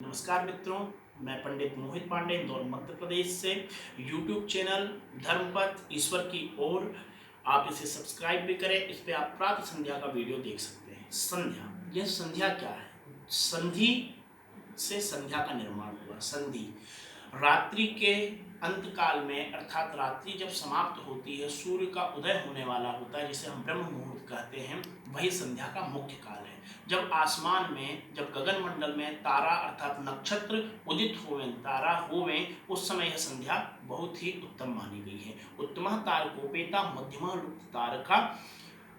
नमस्कार मित्रों, मैं पंडित मोहित पांडे इंदौर मध्य प्रदेश से यूट्यूब चैनल धर्मपथ ईश्वर की ओर आप इसे सब्सक्राइब भी करें। इस पे आप प्रातः संध्या का वीडियो देख सकते हैं। संध्या, यह संध्या क्या है? संधि से संध्या का निर्माण हुआ। संधि रात्रि के अंतकाल में अर्थात रात्रि जब समाप्त होती है, सूर्य का उदय होने वाला होता है, जिसे हम ब्रह्म मुहूर्त कहते हैं, वही संध्या का मुख्य काल है। जब आसमान में, जब गगन मंडल में तारा अर्थात नक्षत्र उदित हुए, तारा हुए, उस समय यह संध्या बहुत ही उत्तम मानी गई है। उत्तमः तारकोपेता मध्यमः लुप्त तारका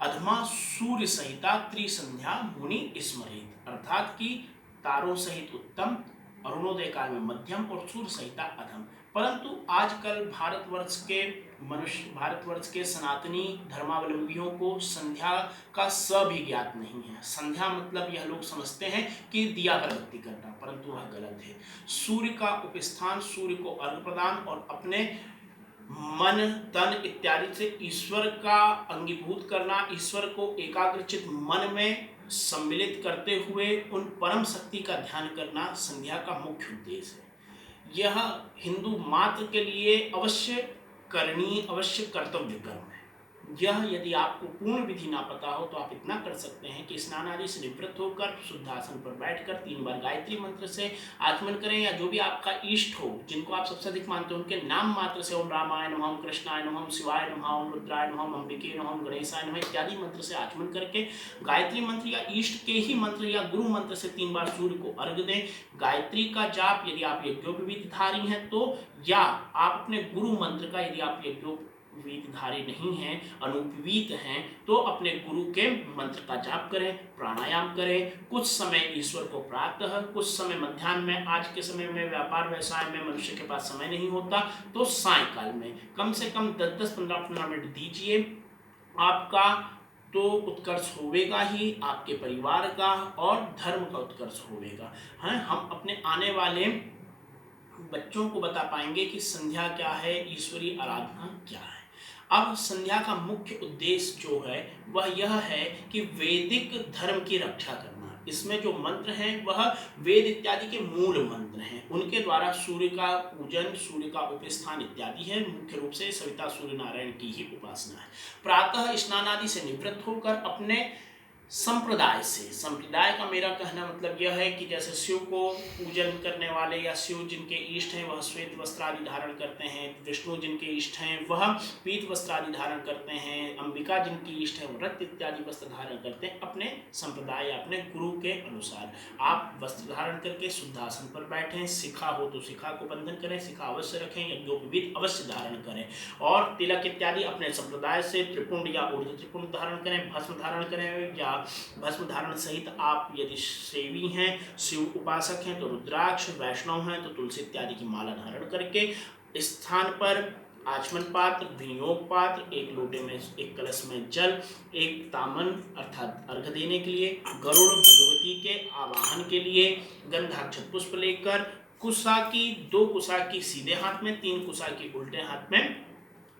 अधमा सूर्य सहिता त्रिसंध्या मुनि स्मरेत, अर्थात कि तारों सहित उत्तम, अरुणोदय काल में मध्यम और सूर्य सहिता अधम। परंतु आजकल भारतवर्ष के सनातनी धर्मावलंबियों को संध्या का स भी ज्ञात नहीं है। संध्या मतलब यह लोग समझते हैं कि दिया अगरबत्ती करना, परंतु वह गलत है। सूर्य का उपस्थान, सूर्य को अर्घ्य प्रदान और अपने मन तन इत्यादि से ईश्वर का अंगीभूत करना, ईश्वर को एकाग्रचित मन में सम्मिलित करते हुए उन परम शक्ति का ध्यान करना संध्या का मुख्य उद्देश्य है। यह हिंदू मात्र के लिए अवश्य करणीय, अवश्य कर्तव्य कर्म है। यह यदि आपको पूर्ण विधि ना पता हो तो आप इतना कर सकते हैं कि स्नान आदि से निवृत्त होकर शुद्धासन पर बैठकर 3 बार गायत्री मंत्र से आचमन करें, या जो भी आपका इष्ट हो, जिनको आप सबसे अधिक मानते हो, उनके नाम मात्र से ओम रामाय नमः, ओम कृष्णाय नमः, ओम शिवाय नमः, ओम रुद्राय नमः, ओम अंबिके नमः, ओम गणेशाय नमः इत्यादि मंत्र से आचमन करके गायत्री मंत्र या इष्ट के ही मंत्र या गुरु मंत्र से 3 बार सूर्य को अर्घ्य दें। गायत्री का जाप यदि आप यज्ञोपवीतधारी हैं तो, या आप अपने गुरु मंत्र का, यदि आप यज्ञोपवीतधारी नहीं हैं, अनुपवीत हैं, तो अपने गुरु के मंत्र का जाप करें, प्राणायाम करें, कुछ समय ईश्वर को प्रातः, कुछ समय मध्याह्न में। आज के समय में व्यापार व्यवसाय में मनुष्य के पास समय नहीं होता, तो सायंकाल में कम से कम 10-10, 15-15 मिनट दीजिए। आपका तो उत्कर्ष होवेगा ही, आपके परिवार का और धर्म का उत्कर्ष होवेगा। हम अपने आने वाले बच्चों को बता पाएंगे कि संध्या क्या है, ईश्वरीय आराधना क्या है। अब संध्या का मुख्य उद्देश्य जो है वह यह है कि वैदिक धर्म की रक्षा करना। इसमें जो मंत्र हैं वह वेद इत्यादि के मूल मंत्र हैं, उनके द्वारा सूर्य का पूजन, सूर्य का उपस्थान इत्यादि है। मुख्य रूप से सविता सूर्य नारायण की ही उपासना है। प्रातः स्नान आदि से निवृत्त होकर अपने संप्रदाय से, संप्रदाय का मेरा कहना मतलब यह है कि जैसे शिव को पूजन करने वाले या शिव जिनके इष्ट हैं वह श्वेत वस्त्र आदि धारण करते हैं, विष्णु जिनके इष्ट हैं वह पीत वस्त्र आदि धारण करते हैं, अंबिका जिनकी इष्ट है वह रक्त इत्यादि वस्त्र धारण करते हैं। अपने संप्रदाय, अपने गुरु के अनुसार आप वस्त्र धारण करके शुद्धासन पर बैठें। शिखा हो तो शिखा को बंधन करें, शिखा अवश्य रखें, यज्ञोपवीत अवश्य धारण करें, और तिलक इत्यादि अपने संप्रदाय से त्रिपुंड या ऊर्ध्व त्रिपुंड धारण करें, भस्म धारण करें, या भस्म धारण सहित आप यदि सेवी हैं, शिव उपासक हैं तो रुद्राक्ष, वैष्णव हैं तो तुलसी इत्यादि की माला धारण करके स्थान पर आचमन पात्र, विनियोग पात्र, एक लोटे में, एक कलश में जल, एक तामन अर्थात अर्घ्य देने के लिए, गरुड़ भगवती के आवाहन के लिए गंधाक्षत पुष्प लेकर, कुशा की 2 कुशा की सीधे हाथ में, 3 कुशा की उल्टे हाथ में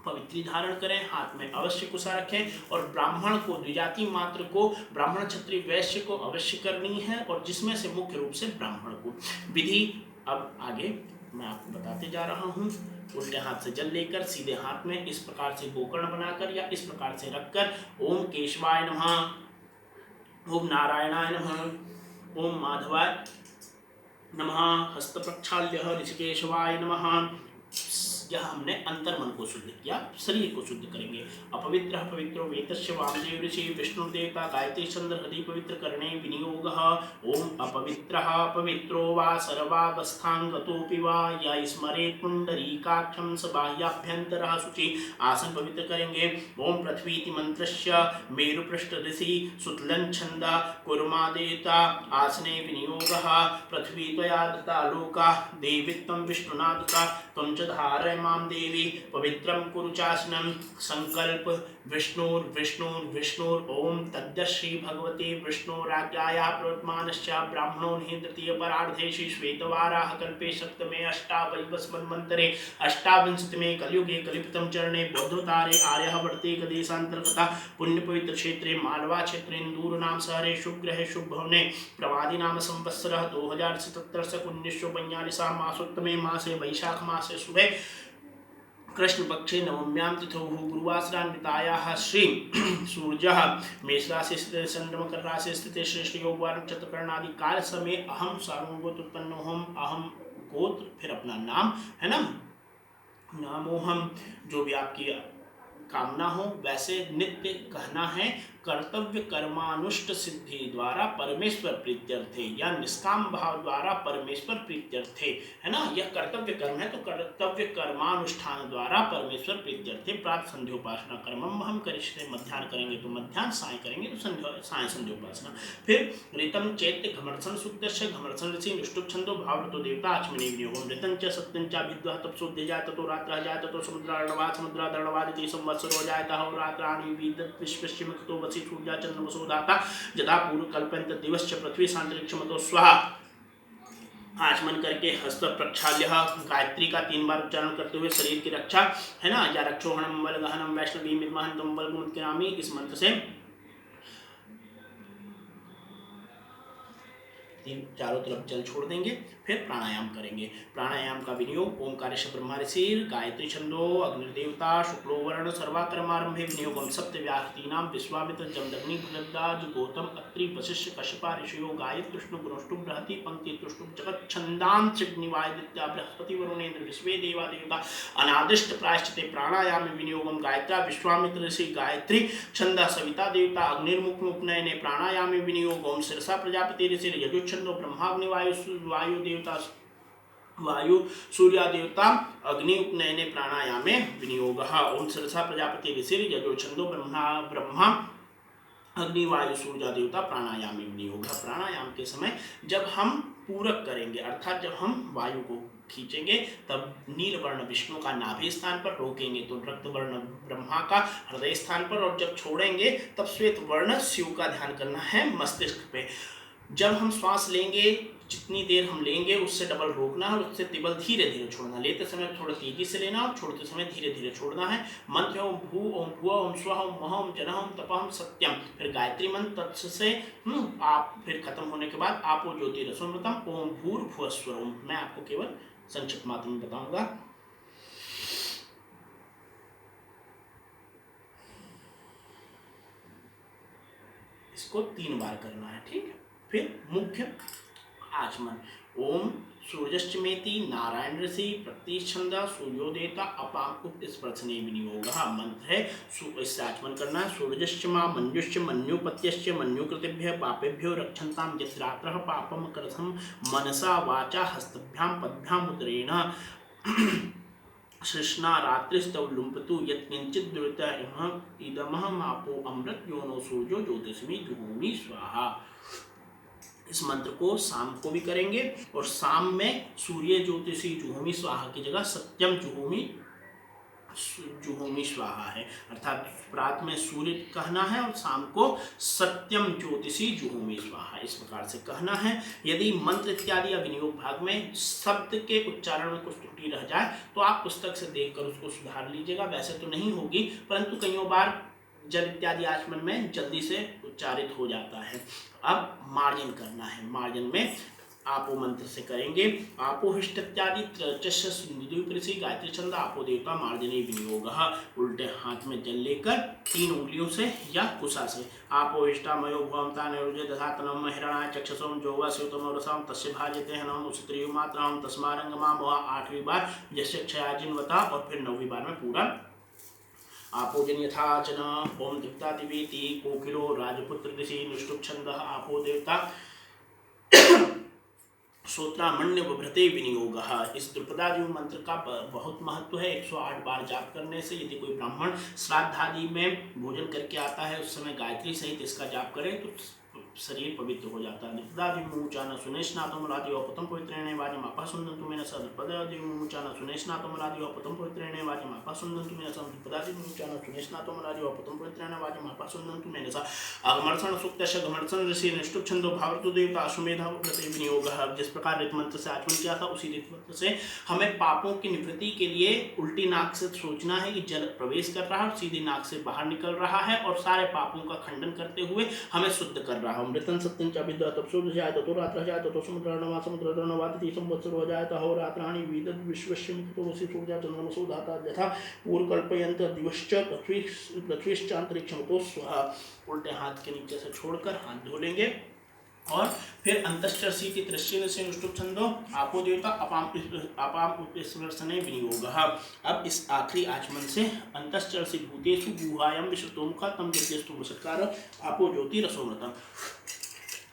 पवित्री धारण करें, हाथ में अवश्य कुशा रखें, और ब्राह्मण को, द्विजाति मात्र को, ब्राह्मण क्षत्रिय वैश्य को अवश्य करनी है, और जिसमें से मुख्य रूप से ब्राह्मण को। विधि अब आगे मैं आपको बताते जा रहा हूँ। उल्टे हाथ से जल लेकर सीधे हाथ में इस प्रकार से गोकर्ण बनाकर या इस प्रकार से रखकर ओम केशवाय नमः, ओम नारायणाय नमः, ओम माधवाय नमः, हस्त प्रक्षाल्य ऋषिकेशवाय नमः, यह हमने अंतर्मन को शुद्ध किया, शरीर को शुद्ध करेंगे। अपवित्र पवित्रो वेतस्य वामदेव ऋषि विष्णु देवता गायत्री चंद्र हृदय पवित्र करणे विनियोगः। ओम अपवित्रः पवित्रो वा सर्वावस्थांगतोऽपि वा या स्मरेत् पुंडरीकाक्षं स बाह्याभ्यंतरः शुचि। आसन पवित्र करेंगे। ओम पृथ्वीति मंत्रस्य मेरुपृष्ठ ऋषि सुतलं छंद कुर्मादेता आसने विनियोगः। पृथ्वी त्वया दत्ता लोका देवी त्वं विष्णुना दत्ता त्वं च धारय माम देवी पवित्रं कुरु चासनं संकल्प विष्णुर्विष्णुर्विष्णुर् ओम तद्यत् श्री भगवते विष्णुराज्ञायाः प्रवर्तमानस्य ब्राह्मणो निः तृतीयपरार्धे श्री श्वेतवाराह कल्पे सप्तमे अष्टावैवस्वन्मन्वन्तरे अष्टाविंशतिमे कलियुगे कलिप्रथम चरणे बौद्धोत्तारे आर्यावर्ते कदेशान्तर्गता पुण्यपवित्र क्षेत्रे मालवा क्षेत्रे इंदूर नाम शहरे शुभ ग्रहे शुभ भवने प्रवादी नाम संवत्सरः 2077 1942 मासोत्तमे मासे वैशाख मासे शुभे कृष्ण पक्षे नवम्यां तिथौ गुरुवासरान्वितायाः श्री सूर्यः मेष राशि स्थिते चंद्रमा राशि स्थिते श्रेष्ठ योग वार नक्षत्र करणादि काल समय अहम सार्वभौम उत्पन्न होम अहम गोत्र फिर अपना नाम है ना नामोहम जो भी आपकी कामना हो वैसे नित्य कहना है कर्तव्य कर्मानुष्ठ सिद्धि द्वारा परमेश्वर प्रीत्यर्थे या निष्काम भाव द्वारा परमेश्वर प्रीत्यर्थे है ना यह कर्तव्य कर्म है तो कर्तव्य कर्मानुष्ठान द्वारा परमेश्वर प्रीत्यर्थे प्राप्त संध्योपासना कर्मम हम करिष्ये मध्याह्न करेंगे तो मध्याह्न साय करेंगे तो साय संध्योपासना फिर ऋतम चैत्य घमर्सन सुक्तस्य घमर्सन ऋषि निष्ठुप छंदो भावृतो देवता आचमने विनियोगम ऋतं च सत्यं च विद्वः तपसोद्य जाय ततो रात्रः जाय ततो समुद्रार्णवादिति संवत्सरो जायतः होरात्राणि विदत् विश्वस्य मुक्तो वसि सूर्या चंद्रमसो दाता यदा पूर्व कल्पन्त दिवश्च पृथ्वी सान्तरिक्षमतो स्वाहा आचमन करके हस्त प्रक्षाल्य गायत्री का 3 बार उच्चारण करते हुए शरीर की रक्षा है ना या रक्षोहणम बल गहनम वैष्णवी मिदमहंतम बल गुणत्यामी इस मंत्र से चारों तरफ जल छोड़ देंगे फिर प्राणायाम करेंगे प्राणायाम का विनियोग ओंकार ब्रह्मा ऋषिर गायत्री छंदो अग्निदेवता शुक्लो वर्ण सर्वाकर्मारंभे विनियोगम सप्तव्याहतीनां विश्वामित्र जमदग्नि भरद्वाज गौतम अत्रि वशिष्ठ कश्यपा ऋषियो गायत्री कृष्ण गुणष्टुभ बृहति पंक्ति तुष्टुभ जगत छंदां चिग्निवादित्या बृहस्पति वरुणेन्द्र विश्वे देवा देवता अनादिष्ट प्रायश्चिते प्राणायाम विनियोगम गायत्रा विश्वामित्र ऋषि गायत्री छंदा सविता देवता अग्निर्मुख उपनयने प्राणायाम विनियोगम शिरसा प्रजापति ऋषि यजुच्छंदो ब्रह्माग्नि वायु देवता वायु सूर्या देवता अग्नि उपनयने प्राणायामे विनियोगः ओम शिरसा प्रजापति ऋषि यजुच्छंदो ब्रह्मा अग्नि वायु सूर्या देवता प्राणायाम में विनियोग है। प्राणायाम के समय जब हम पूरक करेंगे अर्थात जब हम वायु को खींचेंगे तब नील वर्ण विष्णु का नाभि स्थान पर रोकेंगे तो रक्त वर्ण ब्रह्मा का हृदय स्थान पर और जब छोड़ेंगे तब श्वेत वर्ण शिव का ध्यान करना है मस्तिष्क पे। जब हम श्वास लेंगे जितनी देर हम लेंगे उससे डबल रोकना है और उससे तिबल धीरे धीरे छोड़ना। लेते समय थोड़ा तेजी से लेना और छोड़ते समय धीरे धीरे छोड़ना है। मंत्र ओम भू ओम भुव ओम स्वः ओम मह ओम जनः ओम तपः ओम सत्यम फिर गायत्री मंत्र तत्स से आप फिर खत्म होने के बाद आपो ज्योतिरसोमृतम ओम भूर्भुवस्सुः ओम। मैं आपको केवल संक्षिप्त मात्रा में बताऊंगा। इसको 3 बार करना है ठीक है। फिर मुख्य आचमन ओम सूर्यश्चमेति नारायण ऋषि प्रतिछंद सूर्योदेता अपाम उपस्पर्शने विनियोगः। मंत्र है इससे आचमन करना है। सूर्यश्चमा मन्युश्च मन्युपत्यश्च मन्युकृतिभ्यः पापेभ्यो रक्षन्तां यत्रात्रः पापम करथम मनसा वाचा हस्तभ्यां पद्भ्यां मुद्रेण कृष्णा रात्रिस्तव लुम्पतु यत्किंचित् दुरिता इदमहमापो अमृत योनो सूर्यो ज्योतिषमी जुहोमि स्वाहा। इस मंत्र को शाम को भी करेंगे और शाम में सूर्य ज्योतिषी जुहोमि स्वाहा की जगह सत्यम जुहोमि स्वाहा है अर्थात रात में सूर्य कहना है और शाम को सत्यम ज्योतिषी जुहोमि स्वाहा इस प्रकार से कहना है। यदि मंत्र इत्यादि या विनियोग भाग में शब्द के उच्चारण में कुछ त्रुटि रह जाए तो आप पुस्तक से देखकर उसको सुधार लीजिएगा। वैसे तो नहीं होगी परंतु कईयों बार जल इत्यादि आचमन में जल्दी से उच्चारित हो जाता है। अब मार्जन करना है। मार्जन में आपो मंत्र से करेंगे। आपो हिष्ट इत्यादि त्रचि गायत्री छंद आपो देवता मार्जने विनियोगः। उल्टे हाथ में जल लेकर 3 उंगलियों से या कुशा से आपो हिष्टामयो भवंता नयोजे दधातनम हिरणाय चक्षसोम जोवा स्योतम रसम तस्य भाजते हनम उसित्रियो मात्राम तस्मारंगमा 8वीं बार जस्य क्षयाजिन्वता और फिर 9वीं बार में पूरा आपोजन यथाचन ओम तृप्ता दिवेति कोकिलो राजपुत्र ऋषि निष्ठुप छंदः आपो देवता श्रोत्रामण्य विभ्रते विनियोगः। इस द्रुपदादि मंत्र का बहुत महत्व है। 108 बार जाप करने से यदि कोई ब्राह्मण श्राद्ध आदि में भोजन करके आता है उस समय गायत्री सहित इसका जाप करे तो शरीर पवित्र हो जाता है। द्विपदादिमुचान सुनेशनाथम राधि अपतम पवित्रेण वाचम अपसुंदन्तु मेन सद द्विपदादिमुचान सुनेशनाथम राधि अपतम पवित्रेण वाचम अपसुंदन्तु मेन सद द्विपदादिमुचान सुनेशनाथम राधि अपतम पवित्रेण वाचम अपसुंदन्तु मेन सद अगमर्षण सूक्तस्य गमर्षण ऋषि निष्ठुप छंदो भावतु देवता अश्वमेध व्रते विनियोगः। जिस प्रकार ऋत मंत्र से आचमन किया था उसी ऋत मंत्र से हमें पापों की निवृत्ति के लिए उल्टी नाक से सोचना है कि जल प्रवेश कर रहा है और सीधी नाक से बाहर निकल रहा है और सारे पापों का खंडन करते हुए हमें शुद्ध कर रहा है। मृतन सत्यं च विद्या तब सूर्य जाए तो रात्र जाए तो समुद्रणवा समुद्रणवाति संवत्सर हो जाए तो रात्राणि विदद् विश्वस्य मितो वसि सूर्या चंद्रमसो धाता यथा पूर्व कल्पयन्त दिवश्च पृथ्वीश्च अंतरिक्षमतो स्वाहा। उल्टे हाथ के नीचे से छोड़कर हाथ धो लेंगे और फिर अंतश्चर्षि तृष्ण से अनुष्टुप छंदो आपो देवता अपाम उपस्मर्शने विनियोगः। अब इस आखिरी आचमन से अंतश्चर्षि भूतेषु गुहायां विश्वतोमुखा तम यज्ञस्तु वसत्कार आपो ज्योति रसोमृतम्।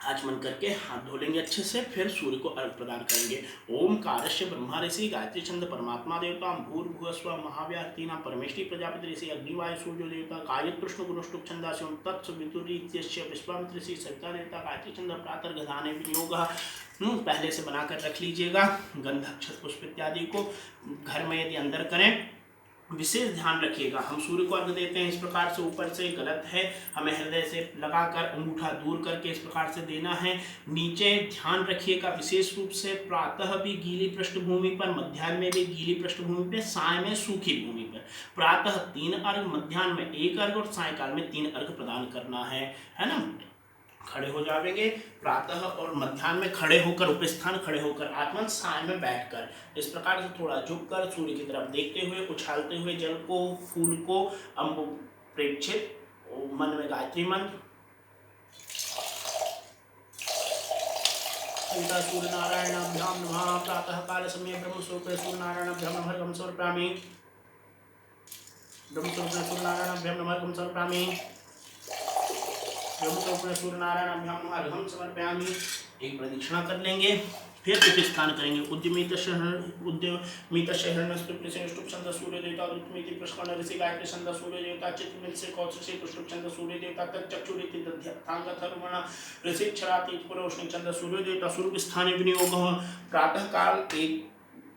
आचमन करके हाथ धो लेंगे अच्छे से, फिर सूर्य को अर्घ प्रदान करेंगे। ओमकारस्य ब्रह्मा ऋषि गायत्री छंद परमात्मा देवता भूर्भुवस्व महाव्याहतीनां परमेष्टि प्रजापति ऋषि अग्निवायु सूर्य देवता गायत्रुष्ण गुरुष्टुप छंदास्य तत्सवितुरीत्यस्य विश्वामित्र ऋषि सविता देवता गायत्री छंद प्रातर्घधाने विनियोगः। पहले से बनाकर रख लीजिएगा। गंध अक्षत पुष्प इत्यादि को घर में यदि अंदर करें, विशेष ध्यान रखिएगा। हम सूर्य को अर्घ देते हैं इस प्रकार से ऊपर से, गलत है। हमें हृदय से लगाकर अंगूठा दूर करके इस प्रकार से देना है। नीचे ध्यान रखिएगा विशेष रूप से, प्रातः भी गीली पृष्ठभूमि पर, मध्याह्न में भी गीली पृष्ठभूमि पर, साय में सूखी भूमि पर। प्रातः 3 अर्घ, मध्याह्न में 1 अर्घ और सायकाल में 3 अर्घ प्रदान करना है ना। खड़े हो जाएंगे प्रातः और मध्याह्न में खड़े होकर उपस्थान, खड़े होकर आचमन, साय में बैठकर इस प्रकार से थोड़ा झुककर सूर्य की तरफ देखते हुए, उछालते हुए जल को, फूल को अम्ब प्रेक्षित मन में गायत्री मंत्र सूर्य नारायणाभ्याम नमः। प्रातः काल समय ब्रह्म स्वरूप सूर्य नारायणाभ्याम नमः अर्घं समर्पयामि। ब्रह्म स्वरूप सूर्य नारायणाभ्याम नमः अर्घं समर्पयामि। सूर्य नारायणाभ्याम नमः अर्घं समर्पयामि। एक प्रदक्षिणा कर लेंगे, फिर उपस्थान करेंगे। उद्यमित शहरनस्तुप छंद सूर्य देवता उत्तमिति प्रष्कण ऋषि गायत्री छंद सूर्य देवता चित्तमित से कौश से पुष्प छंद सूर्य देवता तच्चक्षुरिति दध्यात्तांग थर्मण ऋषि क्षराति पुरोष्णि छंद सूर्य देवता स्वरूप स्थाने विनियोगः। प्रातः काल एक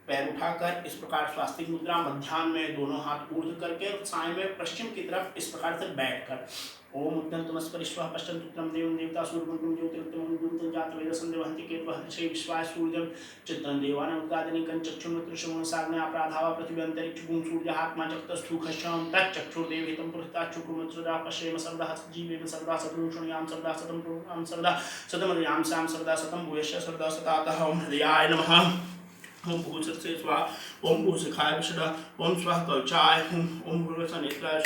पैर उठाकर इस प्रकार स्वास्तिक मुद्रा, मध्याह्न में दोनों हाथ ऊर्ध्व करके, साय में पश्चिम की तरफ इस प्रकार से बैठकर ओम उद्यंतमस्परिश्वः पश्चन्तुत्रं देवं देवता सूर्यमन्त्रं ज्योतिरुत्तमं दुर्तं जातवेदसं देवहन्ति केतुहर्षे विश्वाय सूर्यं चित्रं देवानां उद्गादनिकं चक्षुर्मृत्युषमसाग्ने अपराधावा पृथिव्यन्तरिक्षगुं सूर्यात्मा जगतस्थूखश्यां तच्चक्षुर्देवहितं पुरस्ताच्चुकुमत्सदा पश्येम सर्वदा जीवेम सर्वदा सदनुषुण्यां सर्वदा सतं प्रोणां सर्वदा सतमर्यां सां सर्वदा सतं भूयश्च सर्वदा सतातः। ओम हृदयाय नमः। ओम भूषसे स्वाहा। ओम भूषखाय विषदा। ओम स्वाहा कवचाय ओम भूषनेत्राय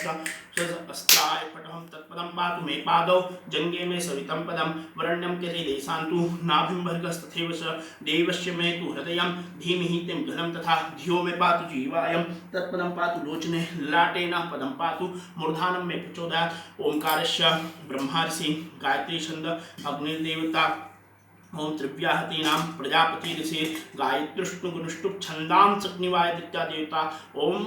अस्त्राय पटहं तत्पदं पातु मे पादौ जंगे मे सवितं पदं वरण्यं केले देशान्तु नाभिं भर्गस्तथैव स देवस्य मे तु हृदयं धीमहि तिं घनं तथा धियो मे पातु जीवायं तत्पदं पातु लोचने ललाटेन पदं पातु मूर्धानं मे प्रचोदयात्। ओंकारस्य ब्रह्मा ऋषि गायत्री छंद अग्निर्देवता ओम त्रिव्याहतीनां प्रजापति ऋषि गायत्रुष्णुगुणुष्टुप छंदां अग्निवायदित्या देवता ओम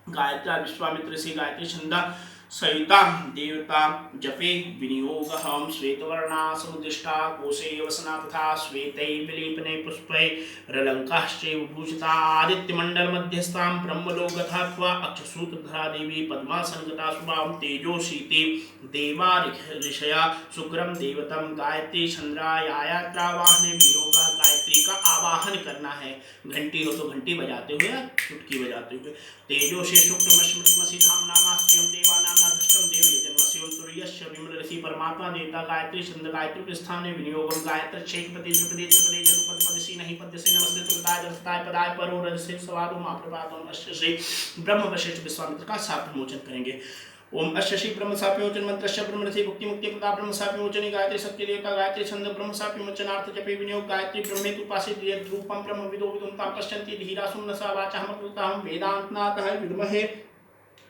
गायत्रा विश्वामित्र ऋषि गायत्री छंदा सहिता देवता जपे विनियोगः। ओम श्वेतवर्णा समुदिष्टा कोशे वसना तथा श्वेतै विलेपने पुष्पै रलंकाश्चैव भूषिता आदित्यमंडल मध्यस्थां ब्रह्मलोकथा त्वा अक्षसूत्रधरा देवी पद्मासनगता शुभां तेजोशीते देवा ऋषया शुक्रम देवतम गायत्री चंद्रायात्रा वाहने विनियोगः। गायत्री का आवाहन करना है, घंटी हो तो घंटी बजाते हुए, चुटकी बजाते हुए। तेजो से शुक्रमस्मृतमसि धाम नामास्त्रियं देवानां नाधृष्टं देव यजन्मस्यं तुर्यस्य विमल ऋषि परमात्मा देवता गायत्री छंद गायत्री स्थाने विनियोगम। गायत्र क्षेत्रपति द्रुपदी त्रिपदी जलपदपदिसी नहीं पद्यसे नमस्ते तुलताय जलताय पदाय परो रजसे सवारो महाप्रभातम अश्य श्री ब्रह्म वशिष्ठ विश्वामित्र का शाप विमोचन करेंगे। ओम अश्य श्री ब्रह्म शाप विमोचन मंत्रस्य ब्रह्म ऋषि भुक्ति मुक्ति प्रदा ब्रह्म शाप विमोचनी गायत्री सत्य देवता गायत्री छंद ब्रह्म शाप विमोचनार्थ जपे विनियोग। गायत्री ब्रह्मेतु उपासित रूपम ब्रह्म विदो विदुं तां पश्यन्ति धीरा सुमनसा वाचा मकृतां वेदांतनाथः विद्महे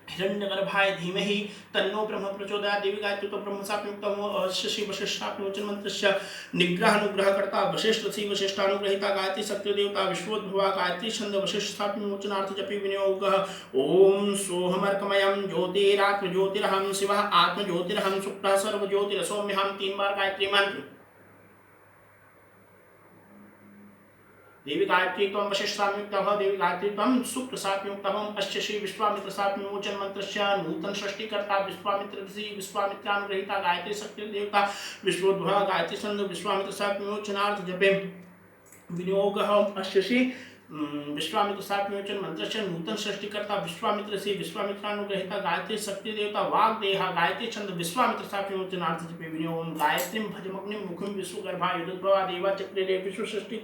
हिरण्यगर्भाय धीमहि तन्नो ब्रह्म प्रचोदयात्। देवी गायत्री तो ब्रह्म साप्युक्तमो शशि वशिष्ठाप्योचन मंत्रस्य निग्रह अनुग्रहकर्ता वशिष्ठ ऋषि वशिष्ठानुग्रहिता गायत्री शक्ति देवता विश्वोद्भवा गायत्री छंद वशिष्ठाप्योचनार्थ जपि विनियोगः। ओम सोहमर्कमयं ज्योतिरात्म ज्योतिरहं शिवः आत्म ज्योतिरहं शुक्लः सर्व ज्योतिरसौम्यहं। 3 बार गायत्री मंत्र। देवी गायत्री त्वं वशिष्ठाप्युक्तः देवी गायत्री त्वं सुप्रसाप्युक्तः। अस्य श्री विश्वामित्र साप विमोचन मंत्रस्य नूतन सृष्टिकर्ता विश्वामित्र ऋषि विश्वामित्रानुग्रहिता गायत्री शक्ति देवता विश्वोद्भवा गायत्री छंद विश्वामित्र साप विमोचनार्थ जपे विनियोगः। अस्य श्री विश्वामित्र साप विमोचन मंत्रस्य नूतन सृष्टिकर्ता विश्वामित्र ऋषि विश्वामित्रानुग्रहिता गायत्री शक्ति देवता वाग्देहा गायत्री छंद विश्वामित्र साप विमोचनार्थ जपे विनियोग। गायत्रीं भजमग्निं मुखं विश्वगर्भा युद्धोद्भवा देवा चक्रे विश्व सृष्टि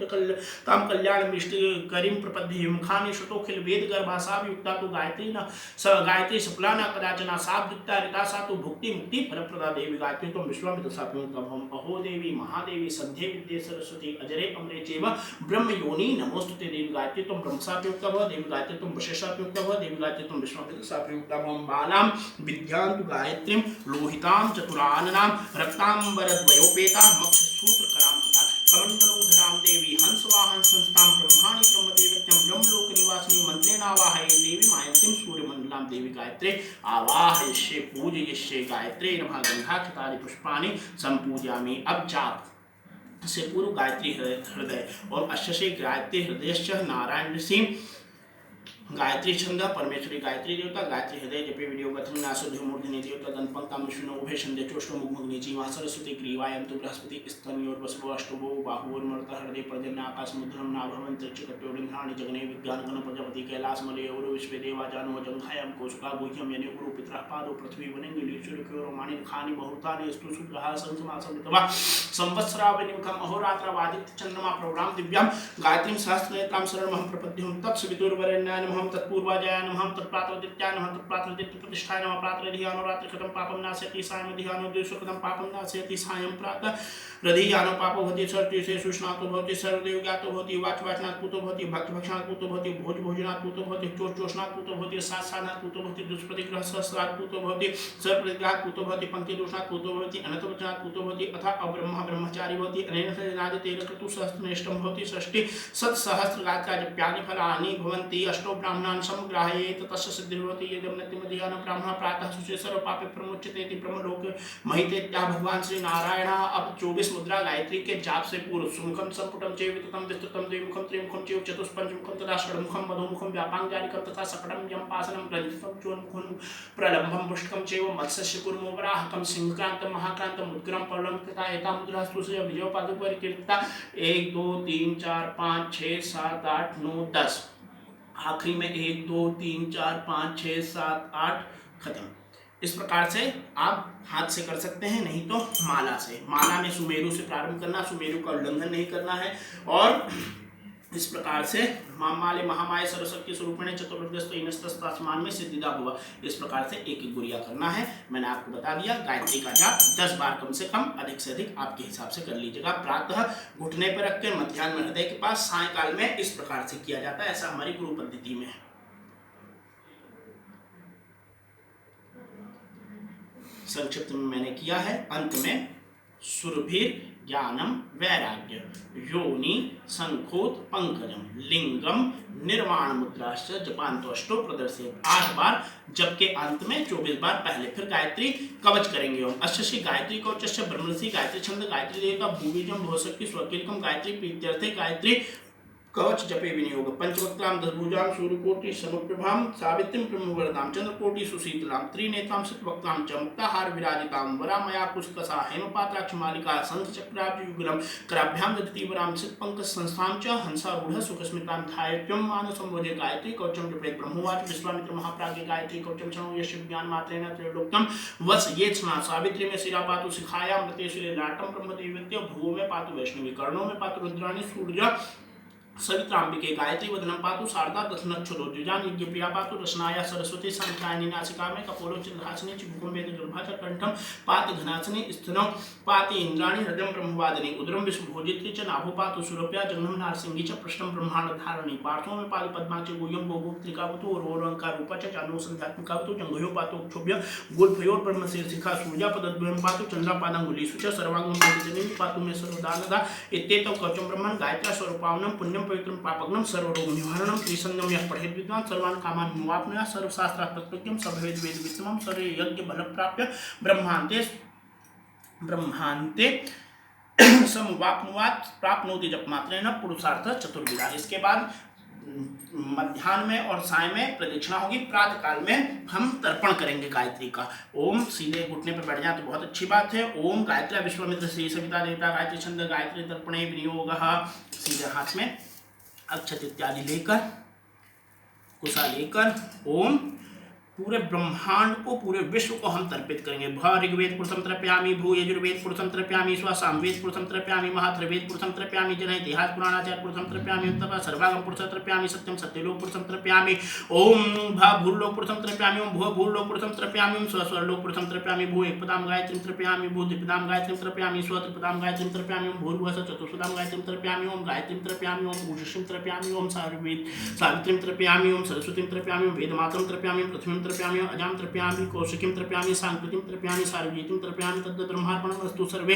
ताम कल्याण इष्ट करीम प्रपद्ये मुखानि श्रुतोखिल वेद गर्भा सायुक्ता तो गायत्री न स गायत्री शुक्ला न कदाचना सायुक्ता ऋता सा तो भुक्ति मुक्ति फलप्रदा। देवी गायत्री तुम विश्वामित्र साप्युक्तम अहो देवी महादेवी संध्ये विद्ये सरस्वती अजरे अमरे चैव ब्रह्म योनि नमोस्तुते। देवी गायत्री तुम ब्रह्म साप्युक्तः देवी गायत्री तुम वशिष्ठाप्युक्तः देवी गायत्री तुम विश्वामित्र साप्युक्तः। बालां विद्यां तु गायत्रीं लोहितां चतुराननां रक्तांबरद्वयोपेता मक्षसूत्रकरां तथा कमण्डलोधरां देवी हंसवाहन संस्थां ब्रह्माणि ब्रह्मदेवत्यं ब्रह्मलोक निवासिनी मंत्रेणावाहये देवी मायन्तीं सूर्यमंडलां। देवी गायत्रे आवाहयिष्ये पूजयिष्ये गायत्रे नमः गंधाक्षतानि पुष्पाणि संपूजयामि। अब जाप से पूर्व गायत्री हृदय और अश्य गायत्री हृदय नारायण ऋषि गायत्री छंद परमेश्वरी गायत्री देवता गायत्री हृदय जपे वीडियो गथम नासुधि मूर्धनि देवता गणपंक्ताम विष्णु उभय छंदे चोष्टो मुग्मग्नि जीवा सरस्वती ग्रीवायं तु बृहस्पति स्तन्योर वसवो अष्टभो बाहुर मर्त हृदय पर्जन्य आकाश मुद्रम नाभवं त्रिचकट्योरिंद्राणि जगने विज्ञान गण प्रजापति कैलास मलयोर विश्व देवा जानो जंघायं कोशका गुह्यम यने गुरु पितरः पादो पृथ्वी वनेंगे लीचुर क्योर माणि खानि बहुतानि स्तु सुग्रहा संसमासमितवा संवत्सरावनिमुखम अहोरात्रावादित्य चंद्रमा प्रवराम दिव्यां गायत्रीं सहस्रनेत्रां शरणमहं प्रपद्यं तत्सवितुर्वरेण्याय नमः तत्पूर्वाजयाय नमः तत्प्रातोदित्याय नमः तत्प्रातोदित्य प्रतिष्ठाय नमः प्रातरधियानो रात्रि कृतं पापं नाशयति सायं धियानो द्विषु कृतं पापं नाशयति सायं प्रातः रधियानो पापो भवति सर्वतीर्थे सुष्णातो भवति सर्वदेव ज्ञातो भवति वाचवाचनात् पूतो भवति भक्तभक्षणात् पूतो भवति भोजनात् पूतो भवति चोषणात् पूतो भवति साधनात् पूतो भवति दुष्प्रतिग्रह सहस्रात् पूतो भवति सर्वप्रतिग्रहात् पूतो भवति पंक्तिदोषात् पूतो भवति अनर्थवचनात् पूतो भवति अथ अब्रह्म ब्रह्मचारी भवति अनेन सजनादितेन क्रतुसहस्रनेष्टं भवति षष्टि सत्सहस्रगात्राजप्यानि फलानि भवन्ति अष्टो ब्राह्मणान् समग्राहयेत तस्य सिद्धिर्भवति यदम्नतिमधियानं ब्राह्मणः प्रातः शुचे सर्वपापे प्रमुच्यते इति ब्रह्मलोक महितेत्याह भगवान श्री नारायण। अब 24 मुद्रा गायत्री के जाप से पूर्व सुमुखम संपुटम चैव विततम विस्तृतम द्विमुखम त्रिमुखम चैव चतुष्पंचमुखम तथा षड्मुखम मधुमुखम व्यापांगारिकम तथा सकटम यमपासनम रजतम चोन्मुखम प्रलंबम पुष्टकम चैव मत्स्यस्य कुर्मोवराहकम सिंहक्रांतम महाक्रांतम उद्ग्रम पर्णम तथा एता मुद्रा स्तुस्य विजयोपादुपरि कीर्तिता 1 2 3 4 5 6 7 8 9 10 आखिरी में 1 2 3 4 5 6 7 8 खत्म। इस प्रकार से आप हाथ से कर सकते हैं, नहीं तो माला से। माला में सुमेरु से प्रारंभ करना, सुमेरु का उल्लंघन नहीं करना है। और इस प्रकार से माले महामाय सरस्वती स्वरूपिणे चतुर्दस्त आसमान में सिद्धिदा हुआ, इस प्रकार से एक एक गुरिया करना है। मैंने आपको बता दिया। गायत्री का जाप 10 बार कम से कम, अधिक से अधिक आपके हिसाब से कर लीजिएगा। प्रातः घुटने पर रख कर मध्याह्न में हृदय के पास, सायकाल में इस प्रकार से किया जाता है। ऐसा हमारी गुरु पद्धति में है। संक्षिप्त में मैंने किया है। अंत में सुरभिर ज्ञानम वैराग्य योनि संखोत पंकजम लिंगम निर्वाण मुद्राश्च जपांतो अष्टो प्रदर्शित 8 बार, जबकि अंत में 24 बार पहले। फिर गायत्री कवच करेंगे। अश्य श्री गायत्री कवच ब्रह्मषि गायत्री छंद गायत्री देवता भूबीजम भवशक्ति स्वकीलकम गायत्री प्रीत्यर्थे गायत्री कवच जपे विनियोग पंचवक्त्रां 10 भुजां सूर्यकोटि समप्रभां सावित्रीं ब्रह्मवरदां चंद्रकोटि सुशीतलां त्रिनेत्रां शतवक्त्रां च मुक्ताहार विराजितां वरामया पुष्कसा हेमपात्राक्ष मालिका शंखचक्राब्जयुगलं कराभ्यां दधति वरां सितपंकज संस्थां च हंसारूढ़ सुखस्मितां ध्यायत्वं मानसंभोजे गायत्री कवचं जपेत् ब्रह्मोवाच विश्वामित्र महाप्राज्ञ गायत्री कवचं शृणु यस्य विज्ञानमात्रेण त्रैलोक्यं वस ये स्मः सावित्री में शिरा पातु शिखायां मृतेषु लाटं ब्रह्मदेवत्य भुवो में पातु वैष्णवी कर्णों में पातु रुद्राणि सूर्य सवित्रांबिके गायत्री वदनं पातु शारदा दशनच्छोदोज्जुजान यज्ञप्रिया पातु रसनाया सरस्वती संध्यायनी नासिकामे कपोलो चिन्हासिनी चिबुकुम्भेन जलभाचा कंठम पाति घनासिनी स्तनौ पाति इंद्राणी हृदयं ब्रह्मवादिनी उदरं विश्वभोजित्री च नाभो पातु सुरप्या जघ्नं नारसिंही च पृष्ठं ब्रह्मांडधारिणी पार्थो मे पादि पद्मा च गुह्यं गोगोक्त्रिकावतु ओरोरंकार रूपा च चानो संध्यात्मिकावतु जंघयो पातु क्षोभ्य गुल्फयोर ब्रह्मशीर्षिखा सूर्यापदद्वयं पातु चंद्रापादांगुलीषु च सर्वांगं वेदिजनीं पातु मे सर्वदानदा इत्येतौ कवचं ब्रह्मन् गायत्र्या स्वरूपावनं पुण्यं पवित्रं पापग्नं सर्वरोग निवारणं त्रिसंध्यं यः पठेत् विद्वान् सर्वान् कामान् मुवाप्नुयात् सर्वशास्त्रात् तत्त्वज्ञं सर्ववेद वेदवित्तमं सर्वयज्ञ बलं प्राप्य ब्रह्मान्ते समवाप्नुयात् प्राप्नोति जपमात्रेण पुरुषार्थ चतुर्विधा। इसके बाद मध्याह्न में और साय में प्रदक्षिणा होगी, प्रातः काल में हम तर्पण करेंगे गायत्री का। ओम सीधे घुटने पर बैठ जाए तो बहुत अच्छी बात है। ओम गायत्री विश्वामित्र श्री सविता देवता गायत्री छंद गायत्री तर्पणे विनियोगः। सीधे हाथ में अक्षत इत्यादि लेकर कुशा लेकर ओम पूरे ब्रह्मांड को पूरे विश्व को हम तर्पित करेंगे। भ ऋग्वेद पुरुषं तर्पयामि, भू यजुर्वेद पुरुषं तर्पयामि, स्व सामवेद पुरुषं तर्पयामि, महात्रिवेद पुरुषं तर्पयामि, जन इतिहास पुराणाचार्य पुरुषं तर्पयामि, तथा सर्वागम पुरुषं तर्पयामि, सत्यम सत्यलोक पुरुषं तर्पयामि। ओम भ भूर्लोक पुरुषं तर्पयामि, ओम भुव भूर्लोक पुरुषं तर्पयामि, ओम स्व स्वरलोक पुरुषं तर्पयामि, भू एकपदां गायत्रीं तर्पयामि, भू द्विपदां गायत्रीं तर्पयामि, स्व त्रिपदां गायत्रीं तर्पयामि, ओम भूर्भुवः चतुष्पदां गायत्रीं तर्पयामि, ओम गायत्रीं तर्पयामि, ओम उषसीं तर्पयामि, ओम सावित्रीं तर्पयामि, ओम सरस्वतीं तर्पयामि, ओम वेदमातरं तर्पयामि, पृथ्वीं तर्पयामि, अजां तर्पयामि, कौशिकीं तर्पयामि, सांकृतिं तर्पयामि, सार्वजीतिं तर्पयामि, तद्ब्रह्मार्पणमस्तु। सर्वे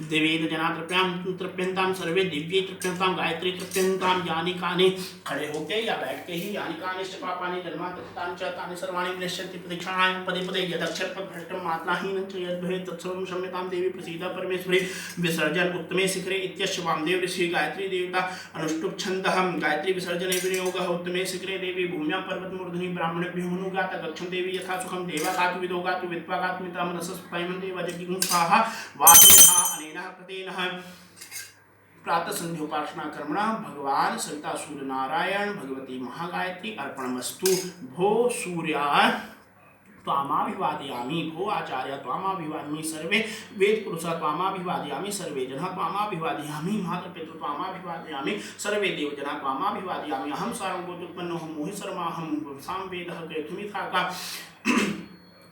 देवेदजना तर्पयामि, तर्प्यन्तां सर्वे दिव्ये तर्प्यन्तां गायत्री तर्प्यन्तां। यानि कानि खड़े होके या बैठ के ही यानि कानिश्च पापानि जन्मान्तरितानि च तानि सर्वाणि विनश्यन्ति प्रदक्षिणायां पदे पदे। यदक्षरपदभ्रष्टं मात्राहीनं च यद्भवेत् तत्सर्वं क्षम्यतां देवी प्रसीद परमेश्वरी। विसर्जन उत्तमे शिखरे इत्यस्य वामदेव ऋषि गायत्री देवता अनुष्टुप् छन्दः। गायत्री विसर्जने विनियोगः। उत्तमे शिखरे देवी भूम्यां पर्वतमूर्धनि ब्राह्मणेभ्यो मनुगाता गच्छन् देवी यथा सुखम देवा गातु विदो गातु विद्वा गातु मिता मनसस् पैमं देव जगिं स्वाहा वासुधा अनेन कृतेन। प्रातः संध्योपासना कर्मणा भगवान सविता सूर्य नारायण भगवती महागायत्री अर्पणमस्तु। भो सूर्याय त्वामाभिवादयामि, भो आचार्य त्वामाभिवादयामि, सर्वे वेद पुरुषा त्वामाभिवादयामि, सर्वे जना त्वामाभिवादयामि, मातृपितृ त्वामाभिवादयामि, सर्वे देवजना त्वामाभिवादयामि। अहं सार्वभौमोत्पन्नोऽहं मोहि सर्वाहं सामवेदः कृतमिथाका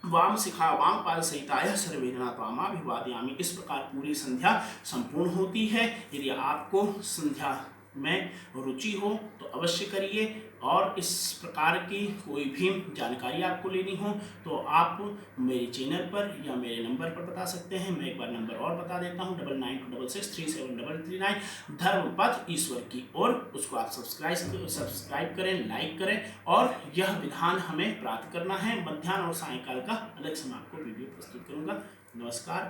वाम शिखा वाम पाद सहिताय सर्वे जना त्वामाभिवादयामि। इस प्रकार पूरी संध्या संपूर्ण होती है। यदि आपको संध्या में रुचि हो तो अवश्य करिए। और इस प्रकार की कोई भी जानकारी आपको लेनी हो तो आप मेरे चैनल पर या मेरे नंबर पर बता सकते हैं। मैं एक बार नंबर और बता देता हूँ 9926637339 धर्मपथ ईश्वर की ओर। उसको आप सब्सक्राइब करें, लाइक करें। और यह विधान हमें प्राप्त करना है। मध्याह्न और सायंकाल का अलग से मैं आपको वीडियो प्रस्तुत करूँगा। नमस्कार।